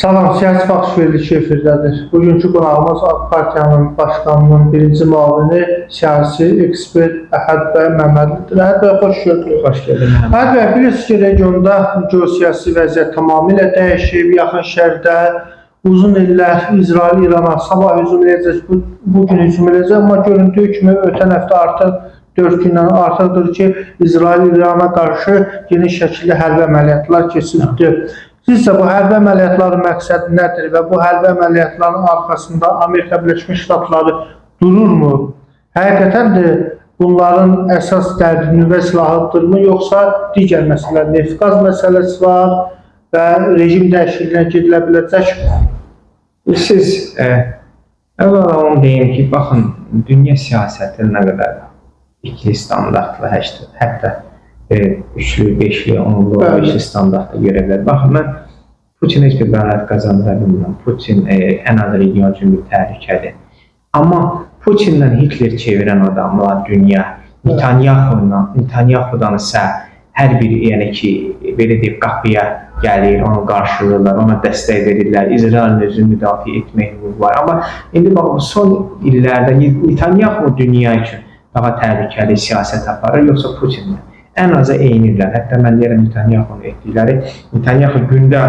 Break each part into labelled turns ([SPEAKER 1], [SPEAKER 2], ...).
[SPEAKER 1] Salam, siyasi baxış verilişi efirdədir. Bugünkü qonağımız AK Partiyanın başkanının birinci müavini, siyasi ekspert Əhəd bəy Məmmədlidir. Əhəd bəy, xoş gördük.
[SPEAKER 2] Xoş geldin.
[SPEAKER 1] Əhəd bəy, bilirsiniz ki, regionda geosiyasi vəziyyət tamamilə dəyişib, yaxın şərqdə uzun illər İsrail İrana sabah hücum edəcək, bugün hücum edəcək, amma göründüyü kimi ötən həftə artıq 4 gündən artıqdır ki, İsrail İrana qarşı geniş şəkildə hərbi əməliyyatlar keçirildi. Sizcə bu hərbi əməliyyatların məqsədi nədir və bu hərbi əməliyyatların arxasında Amerika Birləşmiş Ştatları dururmu? Həqiqətən də bunların əsas dərdi nüvə silahıdırmı, yoxsa digər məsələlər, neft-qaz məsələsi var və rejim dəyişikliyinə gedilə biləcək?
[SPEAKER 2] Siz əvvəla onu deyim ki, baxın, dünya siyasəti nə qədər ikili standartlı, hətta üçlü, beşli, onlu, beşli standartda görə bilər. Baxın, mən Putin heç bir bələt qazandıra bilmirəm. Putin ən az region üçün bir təhlükədir. Amma Putinlə Hitler çevirən adamlar dünya, Netanyahu'dan isə hər bir, yəni ki, belə deyib, qapıya gəlir, onu qarşılırlar, ona dəstək verirlər, İsrailin özünü müdafiə etmək hüququ var. Amma indi baxın, son illərdə Netanyahu dünya üçün daha təhlükəli siyasət aparır, yoxsa Putinlə? Ən azı eynirlər. Hətta mən deyirəm Netanyahu'nun etdikləri, Netanyahu gündə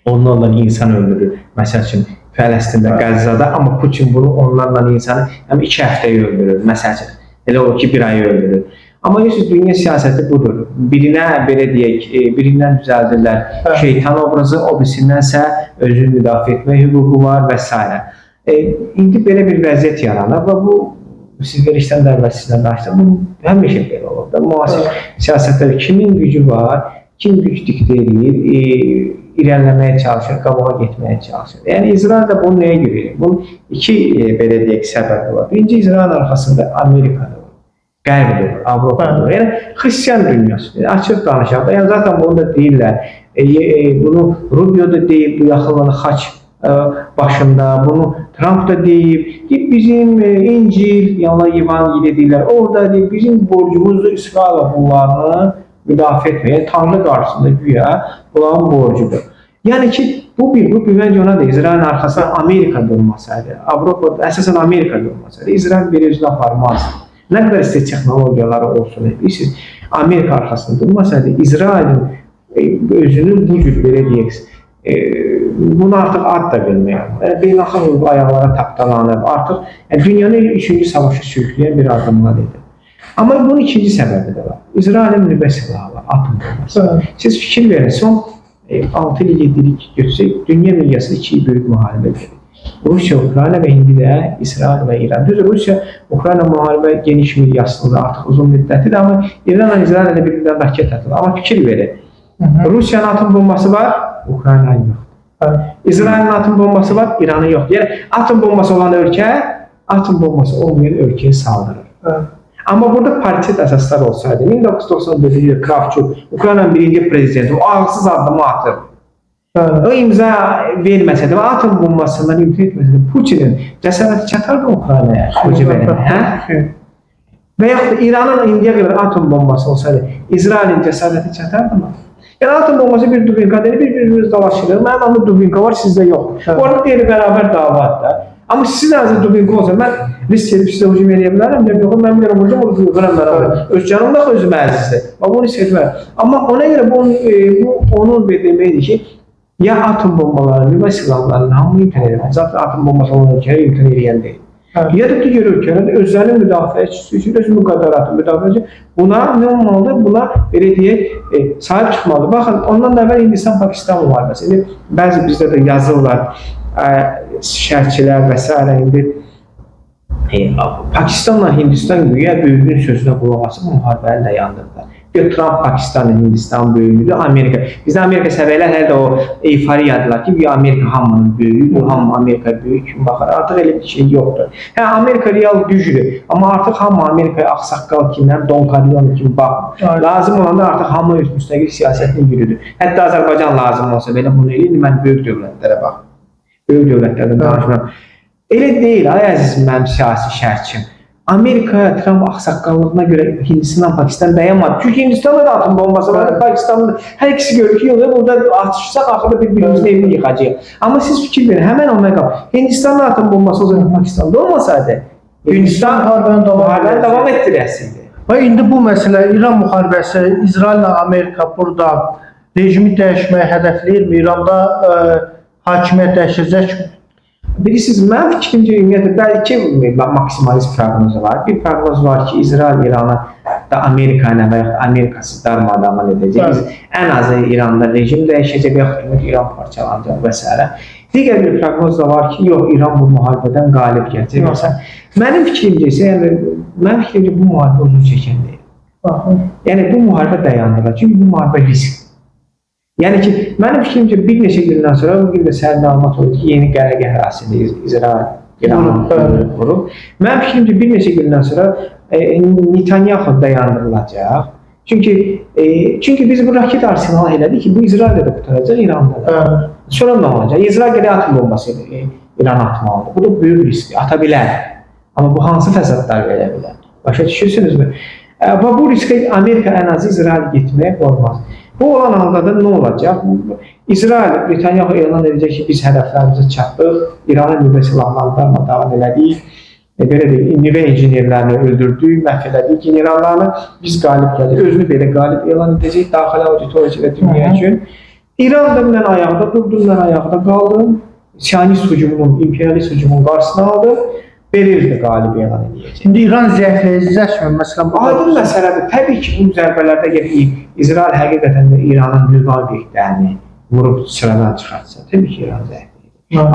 [SPEAKER 2] onlarla insan öldürür. Məsəl üçün, Fələstində, Qəzzada, amma Putin bunu onlarla insanı həm 2 həftəyə öldürür. Məsəl üçün, elə o ki, 1 ayı öldürür. Amma bilirsiniz, dünya siyasəti budur. Birinə, belə deyək, birindən düzəldirlər şeytan obrazı, o birisindənsə özünü müdafiə etmə hüququ var və s. İndi belə bir vəziyyət yaranır və bu siz verişdən də əvvəl sizlə danışdım, bu həmişə belə olur da. Müasir siyasətdə kimin gücü var, kim güc diktə edir, irəliləməyə çalışır, qabağa getməyə çalışır. Yəni, İsrail də bunu nəyə görə edir? Bunun 2, belə deyək, səbəbi var. Birinci, İsrail arxasında Amerika'da olur, Qərb olur, Avropada olur. Yəni, xristiyan dünyası, açıq danışaq da. Yəni, zaten bunu da deyirlər, bunu Rubio da deyib, bu yaxınlığını xaç başında, bunu Trump da deyib, bizim İncil, yanlar Evangeliya deyirlər, orada deyib, bizim borcumuzdur İsrail bunlarını müdafiə etməyə, Tanrı qarşısında güya bunların borcudur. Yəni ki, bu bence ona da İsrailin arxasında Amerika durmasaydı, Avropada əsasən Amerika durmasaydı, İsrail bir özünü aparmazdı. Nə qədər istəyir texnologiyaları olsun, bilirsiniz, Amerika arxasında durmasaydı, İsrailin özünü bu cür belə deyək, bunu artıq ad da bilməyəm. Beynəlxalq ayaqlara tapdalanıb, artıq dünyanı 3-cü savaşı sürükləyən bir adımlar idi. Amma bunun 2-ci səbəbi də var. İsrailin nüvə silahı var, atom bombası. Siz fikir verin, son 6 il 7 il götürsək, dünya miqyasında 2 böyük müharibə gedir. Rusiya, Ukrayna və indi də İsrail və İran. Düzdür, Rusiya, Ukrayna müharibə geniş miqyaslıdır, artıq uzun müddətidir, amma İranla İsrail ilə bir-birindən raket atılır. Amma fikir verin, Rusiyanın atom bombası var, Ukrayna'nın yoxdur. İsrailin atom bombası var, İran'ın yoxdur. Yəni, atom bombası olan ölkə, atom bombası olmayan ölkəyə saldırır. Amma burada paritet əsaslar olsaydı, 1994-cü il Kravçuk, Ukrayna'nın birinci prezidenti, o ağırsız addımı atır. O imza verməsədi, atom bombasından imza etməsədi, Putinin cəsarəti çatardı Ukrayna'ya, və yaxud da İran'ın indiyə qədər atom bombası olsaydı, İsrailin cəsarəti çatardı mı? Yəni, atom bombası bir dubinkadır, bir-birimiz dalaşırıq. Mənim anında dubinka var, sizdə yox. Orada deyil, bərabər davadır da. Amma sizin əzə dubinka olsa, mən risk edib sizə hücum edə bilərəm, mən bilirəm, hücum olur, dubinka bərabər. Öz canım da özüm əzizdir. Bunu hiss etmərəm. Amma ona görə bu onun deməkdir ki, ya atom bombaları, nüvə silahlarının hamını imkan edir. Zaten atom bombası olan ölkəyə imkan edən deyil. Ya da digər ölkələrdə özlərinin müdafiəçisi üçün, öz müqaddaratı müdafiəçisi buna nə olmalıdır? Buna belə deyək, sahib çıxmalıdır. Baxın, ondan da əvvəl Hindistan-Pakistan müharibəsi. Bəzi bizdə də yazırlar, şərhçilər və s. indi Pakistanla Hindistan güya böyüdüyün sözünə qulaq asıb müharibəni də yandırdılar. Trump Pakistan'ın Hindistan böyüdü, Amerika. Bizdə Amerika səviyələr hələ də o euforiyadılar ki, bir Amerika hamının böyüdü, hamı Amerika böyük kimi baxar. Artıq elə bir şey yoxdur. Hə, Amerika real güclü, amma artıq hamı Amerikaya ağsaqqal kimi, Don Corleone kimi baxmır. Lazım olanda artıq hamı öz müstəqil siyasətini yürüdür. Hətta Azərbaycan lazım olsa belə bunu eləyir, mən böyük dövlətlərə baxım. Böyük dövlətlərdən danışmıram. Elə deyil, ay əzizim, mənim siyasi şərhçim. Amerika Trump ağsaqqallığına görə Hindistan, Pakistan dayanmadı. Çünki Hindistan'da da atom bombası var, Pakistan'da hər ikisi görür ki, yox, burada atışsaq axırda bir-birimizin evini yıxacağıq. Amma siz fikir verin, həmən ona qalır. Hindistan'da atom bombası o zaman Pakistan'da olmasaydı, Hindistan müharibəni davam etdirəsiydi.
[SPEAKER 1] Və indi bu məsələ İran müharibəsi, İsraillə Amerika burada rejimi dəyişməyə hədəfləyirmi? İranda hakimiyyət dəyişəcəkmi?
[SPEAKER 2] Bilirsiniz, mənim fikrimcə ümumiyyətlə bəlkə maksimalist proqnozu var. Bir proqnoz var ki, İsrail İranı da Amerika ilə və yaxud Amerikası darmadağın edəcək. Ən azı İranda rejim dəyişəcək və yaxud İran parçalanacaq və s. Digər bir proqnoz da var ki, yox, İran bu müharibədən qalib gələcək. Məsələn, mənim fikrimcə isə, bu müharibə uzun çəkən deyil. Yəni, bu müharibə dayandırılır. Çünki bu müharibə risk. Yəni ki, mənim fikrimcə bir neçə gündən sonra, bugün də səhər məlumat oldu ki, yeni qərargah ərazisində İsrail İranı vurub. Mənim fikrimcə bir neçə gündən sonra Netanyahu dayandırılacaq. Çünki biz bu raket arsenalı elədik ki, bu İsraildə də qutaracaq, İranda da. Sonra nə olacaq? İsrail gələ atom bombası İran atmalıdır. Bu da böyük risk, ata bilər. Amma bu hansı fəsadlar verə bilər? Başa düşürsünüzmü? Və bu riskə Amerika ən azı İsrail getməyə olmaz. Bu olan halda da nə olacaq? İsrail, Netanyahu elan edəcək ki, biz hədəflərimizə çatdıq, İranın nüvə silahlarını darmadağın elədik, belə deyək, nüvə injinerlərini öldürdük, məhv elədik, generallarını biz qalib gəldik, özünü belə qalib elan edəcək, daxili auditoriya və dünya üçün. İran da mən ayaqda durdum, mən ayaqda qaldım, siyonist hücumunun, imperialist hücumunun qarşısını aldım, Beril də qalib elan edəcək.
[SPEAKER 1] Şimdi İran zəifləyəcəkmi? Məsələn,
[SPEAKER 2] aydın məsələdir. Təbii ki, bu zərbələrdə gəlib İsrail həqiqətən də İranın nüvə obyektlərini vurub sıradan çıxartsa, təbii ki, İran zəifləyəcək.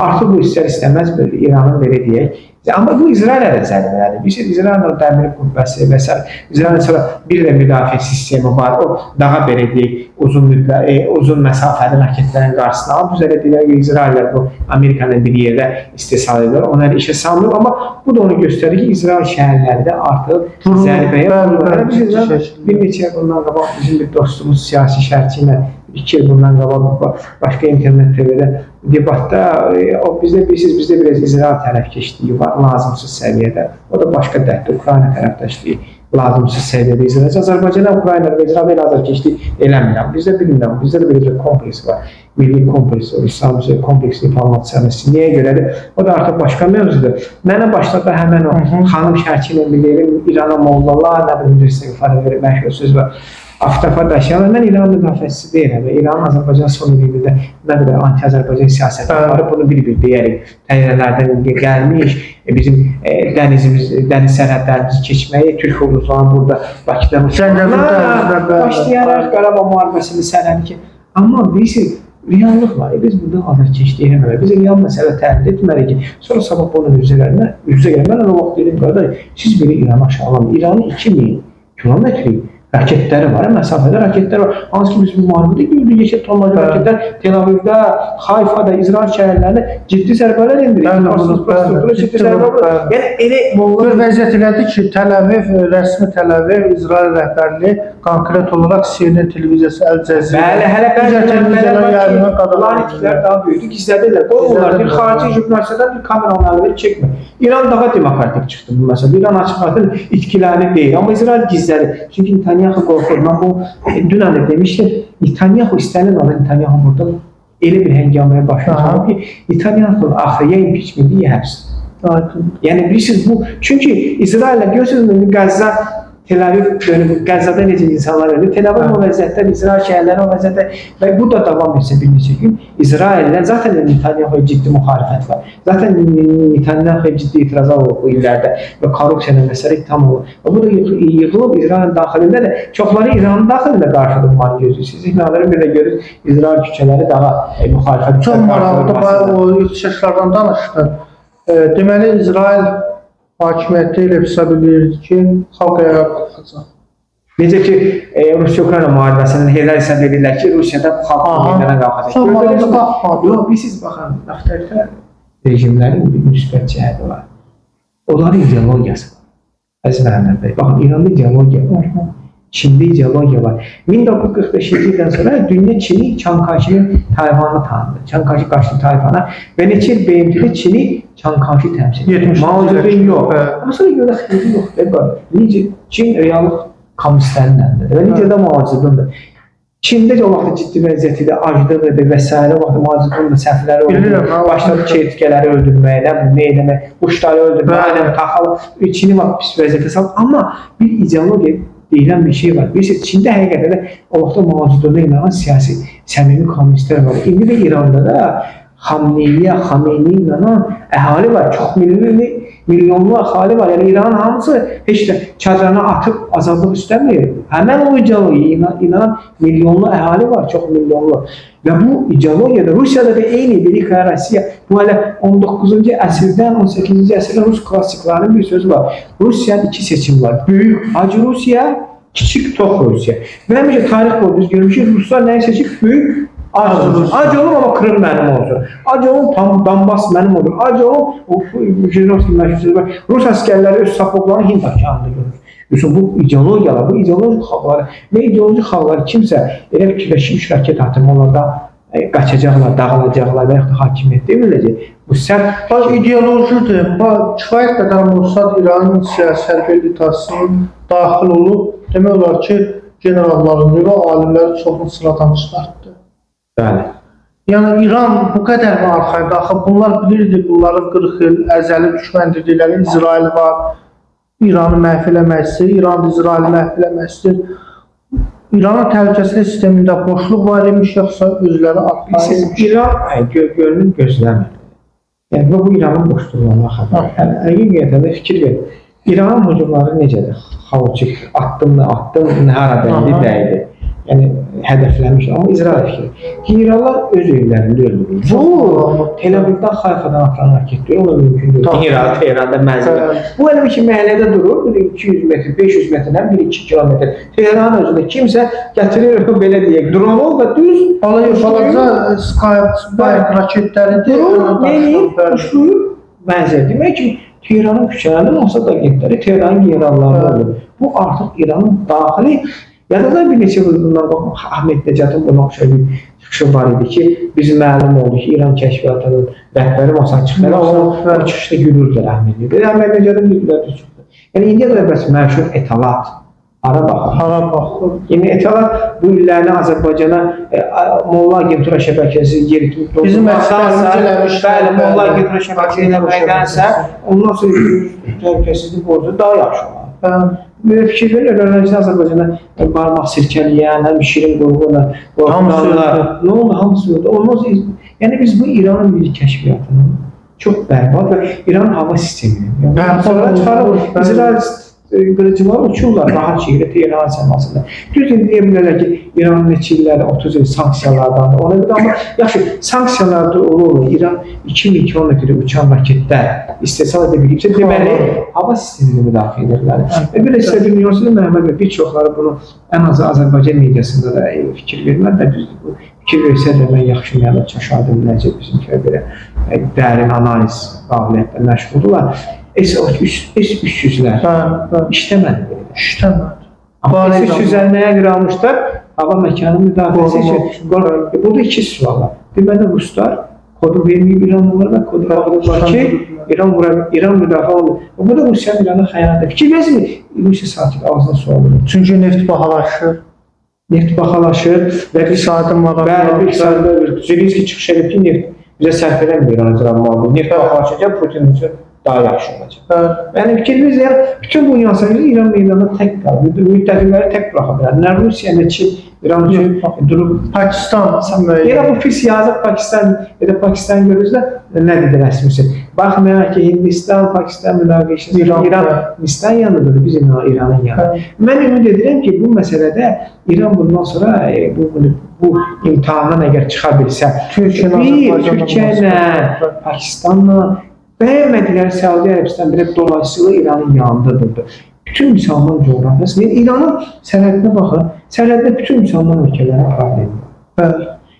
[SPEAKER 2] Artıq bu istər-istəməz İranın belə deyək. Amma bu İsrail'ə də zərbələrdir. Bilirsiniz, İsrail'in dəmir qüvvəsi və s. İsrail'in sonra bir də müdafiə sistemi var. O daha belə deyək, uzun məsafəli raketlərin qarşısına alıb. Üzərə deyilər ki, İsrail'lər bu Amerikanın bir yerdə istehsal edir. Onları işə salmıyor. Amma bu da onu göstərir ki, İsrail şəhərləri də artıq zərbəyə vurulur. Bir neçə bundan qabaq bizim bir dostumuz siyasi şərhçi ilə 2 il bundan qabaq başqa internet TV'də debatda bizdə bilirsiniz, bizdə biraz İsrail tərəfkeşliyi var lazımsız səviyyədə. O da başqa dərddir, Ukrayna tərəfdaşlığı lazımsız səviyyədə İsrail. Azərbaycana, Ukrayna və İsrail azarkeşlik eləmirəm. Bizdə bilmirəm, bizdə də bir kompleks var. Milli kompleks var, İslam kompleksli informasiyanəsi. Niyə görədir? O da artıq başqa mövzudur. Mənə başladı həmən o xanım şərhçi ilə biləyim, İrana mollalar, nə bilim, istiğfar verir, məşhur söz var. Aftafa daşıyan, mən İran müdafiəçisi deyirəm və İranın Azərbaycan son ilində nə qədər anti-Azərbaycan siyasəti var, bunu bir-bir deyərik. Təyyarələrdən gəlmiş, bizim dəniz sərhədlərimizi keçməyi, Türk orduslarının burada Bakıda başlayaraq Qarabağ müharibəsini sərhədi ki, amma bilirsiniz, reallık var. Biz burada azarkeşlik eləməli. Biz real məsələ təhlil etməliyik ki, sonra sabah bunun üzə gəlmə, o vaxt dedim, qardaş, siz belə İranı aşağılamayın. İranın 2000 kilometri raketləri var, məsafədə raketlər var. Hansı ki, biz bu müharibədə gördük, yeşil tonlarca raketlər Tel Avivdə, Hayfada, İsrail şəhərlərində ciddi zərbələr endirir. Yəni, elə
[SPEAKER 1] bir vəziyyət elədi ki, rəsmi Tel Aviv, İsrail rəhbərliyi konkret olaraq CNN televiziyası Əl-Cəzirə.
[SPEAKER 2] Bəli, hələ bəzi daha böyüdü, gizlədirlər. Onlar bir xarici jurnalistlərdən bir kameranın əlləri çəkmir. İran daha demokratik çıxdı bu məsələ. İran açıqlatın itkilərini deyil, amma İsrail gizlədir. Çünki Netanyahu qorxur. Mən bu dünən də demişdim, Netanyahu istənilən adı Netanyahu burada elə bir həngamaya başlayacaq ki, Netanyahu axıya impeachment-i həbsdir. Yəni bilirsiniz bu, çünki İsraillə görürsünüz, Qəzza, Tel Aviv dönüb, Qəzzada necə insanlar ölür, Tel Aviv o vəziyyətdə, İsrail şəhərləri o vəziyyətdə və bu da davam etsə bir neçə gün, İsraillə zaten Netanyahu'ya ciddi müxalifət var. Zaten Netanyahu'ya ciddi itirazlar olur bu illərdə və korrupsiyanın məsələ tam olur. Və bu da yığılıb İsrailin daxilində də, çoxları İranın daxilində qarşıdırmanı gözləyir. Siz iqnaları bir də görür, İsrail küçələri daha müxalifət.
[SPEAKER 1] Çox maraqlı, o yurtdaşlardan danışdı. Deməli, İsrail hakimiyyəti ilə hesab edirdi ki, xalq ayağa qalxacaq.
[SPEAKER 2] Necə ki, Rusiya-Ukrayna müharibəsinin heylər hesab edirlər ki, Rusiyada xalq meydana qalxacaq.
[SPEAKER 1] Son maraqlı baxmadı.
[SPEAKER 2] Yox, siz baxın, avtoritar rejimlərin bir müsbət cəhədi var. Onların ideologiyası var. Əziz Məhəmməd bəy, baxın, İranda ideologiya var. Çində ideologiya var. 1945-ci ildən sonra dünya Çini Çankaşinin Tayvanı tanıdı. Çankaşı qaçdı Tayvana və neçə il BMT-də Çini Çankaşı təmsil edir. Mao Zedong yox. Amma sonra görə xeyri yoxdur. Necə Çin reallıq kommunistlərin əlindədir və necə də Mao Zedongdur. Çində o vaxt ciddi vəziyyəti də aclıq idi və s. vaxtı Mao Zedong da səhvləri oldu. Başladı çeltikələri öldürməyə, nə eləmək, quşları öldürməyə, taxalı. Çini pis vəziyyətə saldı. Amma bir ideologiya deyilən bir şey var. Bilirsiniz, Çində həqiqətən də o vaxtda Mao Zedonga inanan siyasi, səmimi kommunistlər var. İndi də İranda da Xameyniyə inanan əhali var. Çox milyonlu əhali var. Yəni İranın hamısı heç də çadırına atıb azadlıq istəmir. Həmən o ideologiyaya inanan milyonlu əhali var, çox milyonlu. Və bu ideologiyada Rusiyada da eyni Velika Rusiya, bu hələ 19-cu əsrdən 18-ci əsrdə Rus klassiklarının bir sözü var. Rusiyanın iki seçimi var. Böyük Hacı Rusiya, kiçik Tox Rusiya. Və həmişə tarix boyu biz görmüşük, Ruslar nəyi seçib? Böyük Ac olun amma Krım mənim olsun. Ac olun Donbas mənim olur. Ac olun Rus əskərləri öz sapıqlarını Hind okeanında görür. Yoxsa bu ideologiyalar, bu ideolojik xalqları və ideolojik xalqları kimsə elə fikirləşmiş raket atım, onlarda qaçacaqlar, dağılacaqlar və yaxud da hakimiyyət deməyəcək. Bu sərt
[SPEAKER 1] ideolojidir. Kifayət qədər Mossad İranın siyasi hərbi elitasının daxil olub, demək olar ki, generallarını və alimləri çoxunu sıradan çıxartdı.
[SPEAKER 2] Bəli.
[SPEAKER 1] Yəni İran bu qədər mi arxaydı? Axı bunlar bilirdi, bunların 40 il əzəli düşməndirdikləri İsrail var. İranı məhv eləmək istəyir, İran İsraili məhv eləmək istəyir. İranın təhlükəsizlik sistemində boşluq var imiş, yoxsa özləri arxaymış?
[SPEAKER 2] İran görünür gözləmir. Yəni bu İranın boşluğuna xəbər. Həqiqətən də fikir ver. İranın hücumları necədir? Xaotik, addım, hara dəydi. Yəni hədəfləmiş, amma İsrail fikri. İranlar öz evlərində öldürür. Bu, Tel Avivdən Hayfadan atılan raketdir, ona mümkün deyil. İran, Tehranda mənzildir. Bu elə bir ki, məhəllədə durur, 200 metr, 500 metrdən 1-2 kilometr. Tehran özündə kimsə gətirir, belə deyək, dronu və düz
[SPEAKER 1] Falaca Skype raketləridir.
[SPEAKER 2] Durur, neyir, uçluyur, mənzil. Demək ki, Tehranın küçələrinin Mossad agentləri Tehranın generallarını olur. Bu artıq İranın daxili. Yadında bir neçə bundan baxın, Ahmet Necatın buna oxşar bir çıxışı var idi ki, biz məlum oldu ki, İran kəşfiyyatının rəhbəri Mossad çıxları, o çıxışda gülürdür Ahmet Necatı. Ahmet Necatın bilgiləri çıxdı. Yəni, indiyə qədər bəs məşhur etalat, hara baxır. Yəni, etalat bu illərini Azərbaycana Molla Agentura şəbəkəsi yeritmiş.
[SPEAKER 1] Bizim əksərimiz eləmişdir.
[SPEAKER 2] Bəli, Molla Agentura şəbəkəsi eləməkdənsə, ondan sonra təhlükəsizlik borcu daha yaxşı olar. Böyle fikir verir, öğrenciler Azerbaycan'da parmak sirkeləyən, həm şirin qurğuna, ne oldu, hamısı oldu. Olmaz, yani biz bu İran'ın bir kəşfiyyatının çok berbat ve İran hava sistemini. Sonra çıxarıb, İsrail qırıcılar uçurlar rahat şehirdə Tehran səmasında. Düzdür, deyə bilərlər ki, İranın neçə illəri 30 il sanksiyalardandır. Ona görə amma yaxşı, sanksiyalarda olur. İran 2000 kilometrə uçan raketlər istehsal edə bilibsə, deməli, hava sistemini müdafiə edirlər. Bir də sizə bilmiyorsunuz, Məhəmməd bəy, bir çoxları bunu ən azı Azərbaycan mediasında da fikir vermər də düzdür. Bu fikir versə də mən yaxşı məlumat çaşardım, necə bizimkilə belə dərin analiz qabiliyyətlə məşğuldurlar. S-300'lər işləmədi. Amma S-300'lər nəyə görə almışlar? Hava məkanı müdafiəsi üçün. Burada iki sual var. Deməli, Ruslar kodu verməyib İranlılar və kodu alırlar ki, İran müdafiə olunur. Bu da Rusiyanın İranın xəyanəti. Fikir versin, Rusiya saatı ağzına su alır.
[SPEAKER 1] Çünki neft bahalaşır.
[SPEAKER 2] Neft bahalaşır və
[SPEAKER 1] iqtisadi madəm.
[SPEAKER 2] Bəli, iqtisadi Zelenski çıxış edib ki, neft bizə sərf eləmir İran. Neft bahalaşacaq, Putin üçün daha yaxşı olacaq. Yəni fikrimiz bütün bu nüansları İran meydanında tək qalır. Müttəfiqləri tək buraxa bilər. Nə Rusiya, nə Çin, İran üçün durub
[SPEAKER 1] Pakistan.
[SPEAKER 2] Yəni bu pis yazıq Pakistan görürüzdə nə dedi rəsmisi? Baxmayaraq ki, Hindistan, Pakistan müdafiəçisi, İran Hindistan yanıdır, biz İranın yanıdır. Mən ümid edirəm ki, bu məsələdə İran bundan sonra bu imtahandan əgər çıxa bilsə, Türkiyə ilə, Pakistanla bəyənmədikləri Səudi Ərəbistan belə dolayısıyla İranın yanında durdu. Bütün müsəlman coğrafiyası, İranın sərhədinə baxın, sərhəddə bütün müsəlman ölkələrin problemi var.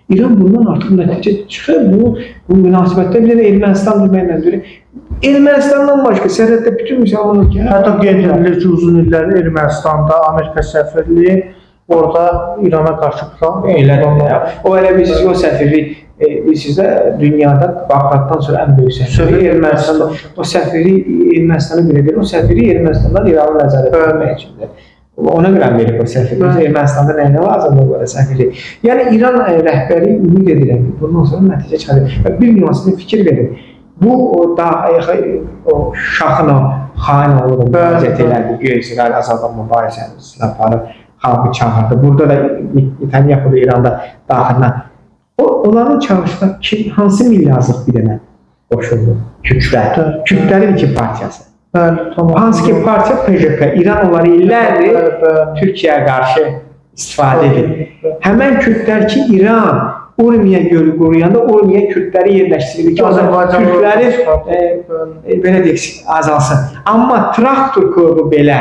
[SPEAKER 2] İran bundan artıq nəticə çıxır. Bu münasibətdə bir də Ermənistan deməklə deyir. Ermənistandan başqa sərhəddə bütün müsəlmanlar ki,
[SPEAKER 1] Hətta qeyd edilir ki, uzun illər Ermənistanda Amerika səfirliyi orada İrana qarşı
[SPEAKER 2] o elə bilirsiniz, o səfirlik bilirsiniz də dünyada Bağdaddan sonra ən böyük səfirlik Ermənistanda. O səfirlik Ermənistana belə deyil, o səfirlik Ermənistandan İranı nəzarət etmək üçündür. Ona görə Amerika səfirlik, Ermənistanda nəyinə lazımdır bu səfirlik. Yəni İran rəhbəri ümid edirəm ki, bundan sonra nəticə çıxarır. Bir nüansını fikir verin. Bu o şahın o xain olduğu müraciət elədi, güya İsrail azadlığı mübarizəsini aparıb, xalqı çağırdı. Burada da Netanyahu da İranda daxilən. Onların çağırışına hansı milli azlıq bir dənə qoşuldu? Kürtlər. Kürtlərin iki partiyası. Hansı ki partiya PJP, İran onları illərdir Türkiyəyə qarşı istifadə edir. Həmən Kürtlər ki, İran Urmiya gölü qoruyanda Urmiya Kürtləri yerləşdirir ki, Türklərin belə deyək, azalsın. Amma traktor korbu belə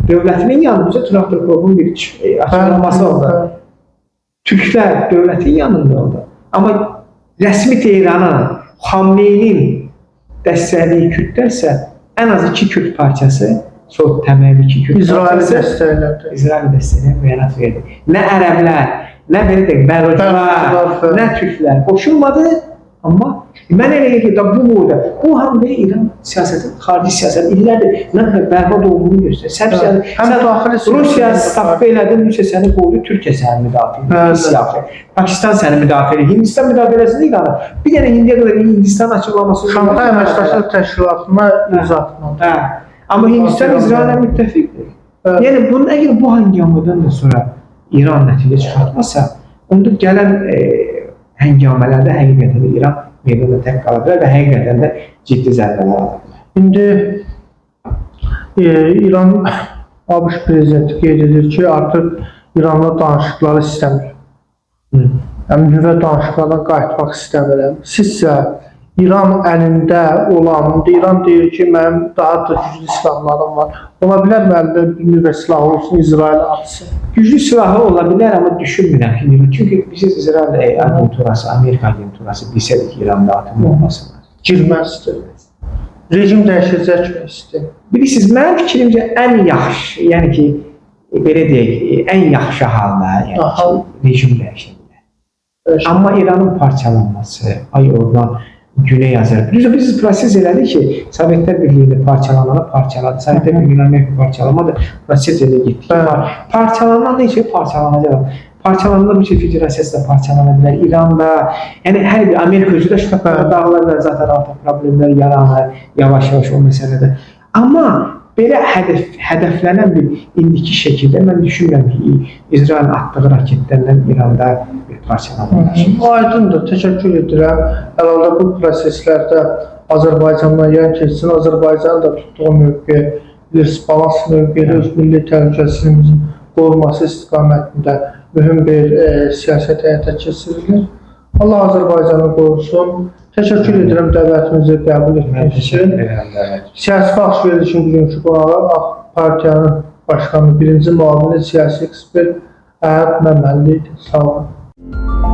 [SPEAKER 2] dövlətinin yanında traktor korbunun bir açıqlaması oldu. Türklər dövlətin yanında oldu. Amma rəsmi Tehranın, Xamneyinin dəstəklədiyi Kürtlərsə ən az 2 Kürt parçası, sol təməlli 2 Kürt parçası İsraili dəstəkləyə bəyanat verdi. Nə ərəblər, nə belə deyək, bəluclar, nə türklər qoşulmadı. Amma mən elə ki, bu həm də İran siyasətin, xarici siyasətin illərdir nə qədər bərbad olduğunu göstərir. Rusiya stafı elədin, Rusiya səni qoydu, Türkiyə səni müdafiə edir. Pakistan səni müdafiə edir, Hindistan müdafiə eləsin İranı. Bir dənə indiyə qədər Hindistan açıqlaması
[SPEAKER 1] Şanxay Əməkdaşlıq Təşkilatına uzatmadı.
[SPEAKER 2] Amma Hindistan İsraillə müttəfiqdir. Yəni, əgər bu həngamədən də sonra İran nəticə çıxartmasa, onda gələn həngamələrdə həqiqətən də İran meydanda tək qala bilər və həqiqətən də ciddi zərbələr ala bilər.
[SPEAKER 1] İndi İran ABŞ prezidenti qeyd edir ki, artıq İranla danışıqları istəmir. Yəni, nüvə danışıqlardan qayıtmaq istəmir. Sizcə, İran əlində olan, İran deyir ki, mənim daha da güclü silahlarım var. Ola bilər mi əlində nüvə silahı olsun, İsrail atsın?
[SPEAKER 2] Güclü silahı ola bilər, amma düşünmürəm ki, çünki biz İsrail agenturası, Amerika agenturası bilsədik ki, İranda atım olmasın.
[SPEAKER 1] Girməzdir. Rejim dəyişəcək mi istəyir?
[SPEAKER 2] Bilirsiniz, mənim fikrimcə ən yaxşı, yəni ki, belə deyək, ən yaxşı halda, yəni ki, rejim dəyişə bilər. Amma İranın parçalanması, oradan Güney Azərbaycan. Biz proses elədik ki, Sovetlər Birliyində parçaladı. Sovetlər Birliyində Amerika parçalamadı. Proses elə getdik. Parçalanan da heç parçalanacaq. Parçalanan bir şey federasiyası da parçalana bilər. İranda, yəni hər bir Amerika özü də ştatlara dağıla bilər. Zaten artıq problemlər yaranır yavaş-yavaş o məsələdə. Amma belə hədəflənən bir indiki şəkildə mən düşünürəm ki, İsrailin atdığı raketlərlə İranda bir parçalanır.
[SPEAKER 1] Aydındır, təşəkkür edirəm. Əlavə bu proseslərdə Azərbaycandan yan keçsin, Azərbaycanın da tutduğu mövqe, balans mövqeyi, öz milli təhlükəsizliyimizin qorunması istiqamətində mühüm bir siyasət həyata keçirilir. Allah Azərbaycanı qorusun. Təşəkkür edirəm dəvətimizi qəbul etmək üçün. Siyasi baxış verilişin bugünkü qonağı AK Partiyanın başkanı, birinci müavini siyasi ekspert Əhəd Məmmədli idi. Sağ olun.